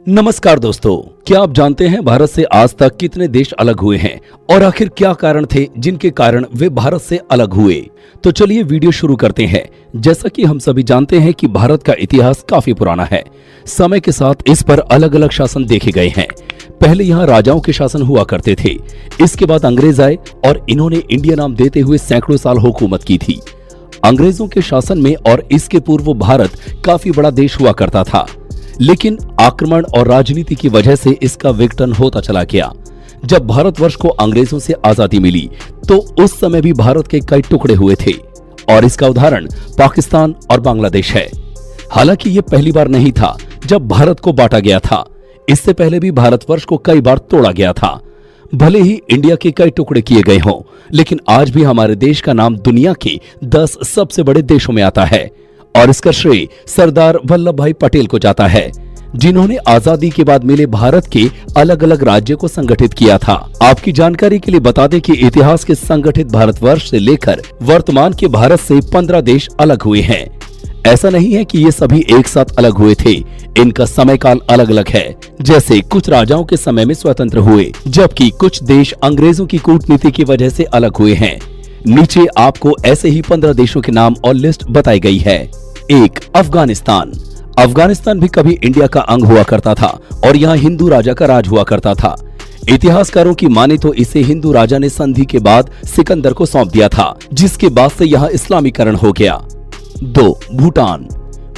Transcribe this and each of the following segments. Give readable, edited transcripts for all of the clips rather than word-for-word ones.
नमस्कार दोस्तों, क्या आप जानते हैं भारत से आज तक कितने देश अलग हुए हैं और आखिर क्या कारण थे जिनके कारण वे भारत से अलग हुए। तो चलिए वीडियो शुरू करते हैं। जैसा कि हम सभी जानते हैं कि भारत का इतिहास काफी पुराना है। समय के साथ इस पर अलग अलग शासन देखे गए हैं। पहले यहाँ राजाओं के शासन हुआ करते थे, इसके बाद अंग्रेज आए और इन्होंने इंडिया नाम देते हुए सैकड़ों साल हुकूमत की थी। अंग्रेजों के शासन में और इसके पूर्व भारत काफी बड़ा देश हुआ करता था, लेकिन आक्रमण और राजनीति की वजह से इसका विघटन होता चला गया। जब भारतवर्ष को अंग्रेजों से आजादी मिली तो उस समय भी भारत के कई टुकड़े हुए थे और इसका उदाहरण पाकिस्तान और बांग्लादेश है। हालांकि ये पहली बार नहीं था जब भारत को बांटा गया था, इससे पहले भी भारतवर्ष को कई बार तोड़ा गया था। भले ही इंडिया के कई टुकड़े किए गए हों, लेकिन आज भी हमारे देश का नाम दुनिया के 10 सबसे बड़े देशों में आता है और इसका श्रेय सरदार वल्लभ भाई पटेल को जाता है, जिन्होंने आजादी के बाद मिले भारत के अलग अलग राज्यों को संगठित किया था। आपकी जानकारी के लिए बता दें कि इतिहास के संगठित भारतवर्ष से लेकर वर्तमान के भारत से 15 देश अलग हुए हैं। ऐसा नहीं है कि ये सभी एक साथ अलग हुए थे, इनका समय काल अलग अलग है। जैसे कुछ राजाओं के समय में स्वतंत्र हुए, जबकि कुछ देश अंग्रेजों की कूटनीति की वजह से अलग हुए हैं। नीचे आपको ऐसे ही 15 देशों के नाम और लिस्ट बताई गई है। 1. अफगानिस्तान। अफगानिस्तान भी कभी इंडिया का अंग हुआ करता था और यहाँ हिंदू राजा का राज हुआ करता था। इतिहासकारों की माने तो इसे हिंदू राजा ने संधि के बाद सिकंदर को सौंप दिया था, जिसके बाद से यहाँ इस्लामीकरण हो गया। 2. भूटान।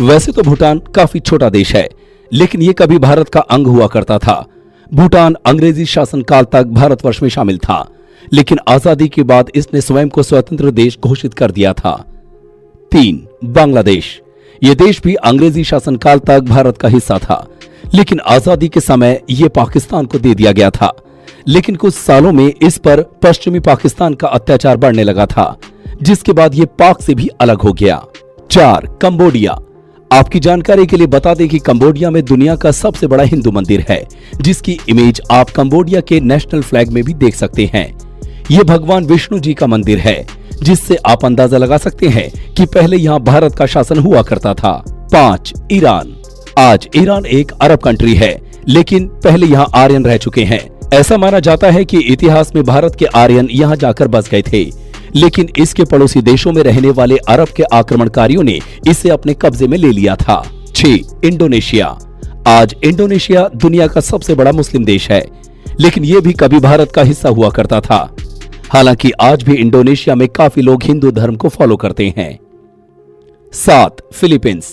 वैसे तो भूटान काफी छोटा देश है, लेकिन ये कभी भारत का अंग हुआ करता था। भूटान अंग्रेजी शासन काल तक भारतवर्ष में शामिल था, लेकिन आजादी के बाद इसने स्वयं को स्वतंत्र देश घोषित कर दिया था। 3. बांग्लादेश। ये देश भी अंग्रेजी शासन काल तक भारत का हिस्सा था, लेकिन आजादी के समय ये पाकिस्तान को दे दिया गया था। लेकिन कुछ सालों में इस पर पश्चिमी पाकिस्तान का अत्याचार बढ़ने लगा था, जिसके बाद ये पाक से भी अलग हो गया। 4. कंबोडिया। आपकी जानकारी के लिए बता दें कि कंबोडिया में दुनिया का सबसे बड़ा हिंदू मंदिर है, जिसकी इमेज आप कंबोडिया के नेशनल फ्लैग में भी देख सकते हैं। ये भगवान विष्णु जी का मंदिर है, जिससे आप अंदाजा लगा सकते हैं कि पहले यहाँ भारत का शासन हुआ करता था। 5. ईरान। आज ईरान एक अरब कंट्री है, लेकिन पहले यहाँ आर्यन रह चुके हैं। ऐसा माना जाता है कि इतिहास में भारत के आर्यन यहाँ जाकर बस गए थे, लेकिन इसके पड़ोसी देशों में रहने वाले अरब के आक्रमणकारियों ने इसे अपने कब्जे में ले लिया था। 6. इंडोनेशिया। आज इंडोनेशिया दुनिया का सबसे बड़ा मुस्लिम देश है, लेकिन ये भी कभी भारत का हिस्सा हुआ करता था। हालांकि आज भी इंडोनेशिया में काफी लोग हिंदू धर्म को फॉलो करते हैं। 7. फिलीपींस।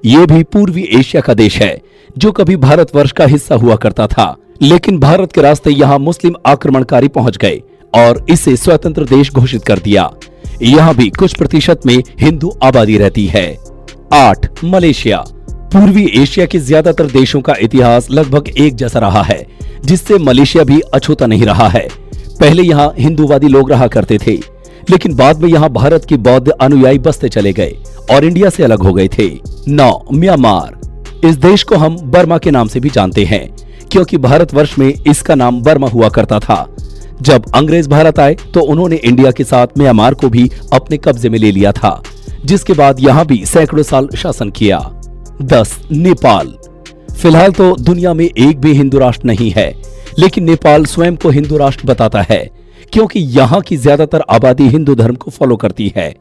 ये भी पूर्वी एशिया का देश है, जो कभी भारतवर्ष का हिस्सा हुआ करता था, लेकिन भारत के रास्ते यहाँ मुस्लिम आक्रमणकारी पहुंच गए और इसे स्वतंत्र देश घोषित कर दिया। यहाँ भी कुछ प्रतिशत में हिंदू आबादी रहती है। 8. मलेशिया। पूर्वी एशिया के ज्यादातर देशों का इतिहास लगभग एक जैसा रहा है, जिससे मलेशिया भी अछूता नहीं रहा है। पहले यहाँ हिंदूवादी लोग रहा करते थे, लेकिन बाद में यहाँ भारत के बौद्ध अनुयायी बसते चले गए और इंडिया से अलग हो गए थे। 9. म्यांमार। इस देश को हम बर्मा के नाम से भी जानते हैं, क्योंकि भारतवर्ष में इसका नाम बर्मा हुआ करता था। जब अंग्रेज भारत आए तो उन्होंने इंडिया के साथ म्यांमार को भी अपने कब्जे में ले लिया था, जिसके बाद यहाँ भी सैकड़ों साल शासन किया। 10. नेपाल। फिलहाल तो दुनिया में एक भी हिंदू राष्ट्र नहीं है, लेकिन नेपाल स्वयं को हिंदू राष्ट्र बताता है, क्योंकि यहाँ की ज्यादातर आबादी हिंदू धर्म को फॉलो करती है।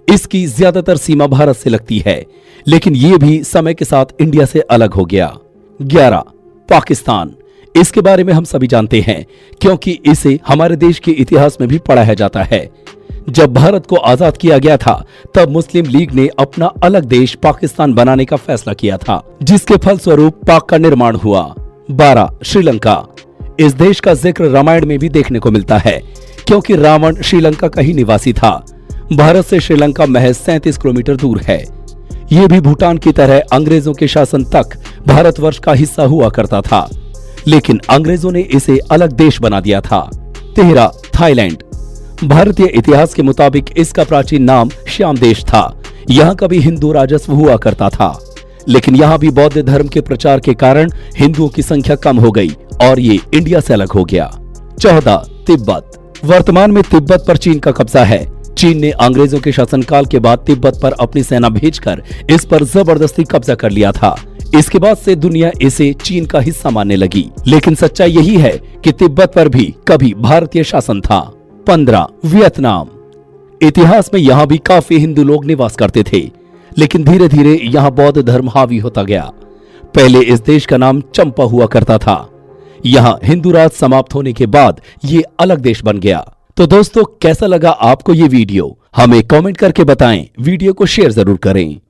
इसकी ज्यादातर सीमा भारत से लगती है, लेकिन ये भी समय के साथ इंडिया से अलग हो गया। 11. पाकिस्तान। इसके बारे में हम सभी जानते हैं, क्योंकि इसे हमारे देश के इतिहास में भी पढ़ाया जाता है। जब भारत को आजाद किया गया था, तब मुस्लिम लीग ने अपना अलग देश पाकिस्तान बनाने का फैसला किया था, जिसके फलस्वरूप पाक का निर्माण हुआ। 12. श्रीलंका। इस देश का जिक्र रामायण में भी देखने को मिलता है, क्योंकि रावण श्रीलंका का ही निवासी था। भारत से श्रीलंका महज 37 किलोमीटर दूर है। ये भी भूटान की तरह अंग्रेजों के शासन तक भारतवर्ष का हिस्सा हुआ करता था, लेकिन अंग्रेजों ने इसे अलग देश बना दिया था। 13. थाईलैंड। भारतीय इतिहास के मुताबिक इसका प्राचीन नाम श्याम देश था। यहाँ कभी हिंदू राजस्व हुआ करता था, लेकिन यहाँ भी बौद्ध धर्म के प्रचार के कारण हिंदुओं की संख्या कम हो गई और ये इंडिया से अलग हो गया। 14. तिब्बत। वर्तमान में तिब्बत पर चीन का कब्जा है। चीन ने अंग्रेजों के शासनकाल के बाद तिब्बत पर अपनी सेना भेजकर इस पर जबरदस्ती कब्जा कर लिया था। इसके बाद से दुनिया इसे चीन का हिस्सा मानने लगी। लेकिन सच्चाई यही है कि तिब्बत पर भी कभी भारतीय शासन था। 15 वियतनाम। इतिहास में यहाँ भी काफी हिंदू लोग निवास करते थे, लेकिन धीरे धीरे यहाँ बौद्ध धर्म हावी होता गया। पहले इस देश का नाम चंपा हुआ करता था। यहाँ हिंदू राज समाप्त होने के बाद ये अलग देश बन गया। तो दोस्तों, कैसा लगा आपको ये वीडियो? हमें कमेंट करके बताएं। वीडियो को शेयर जरूर करें।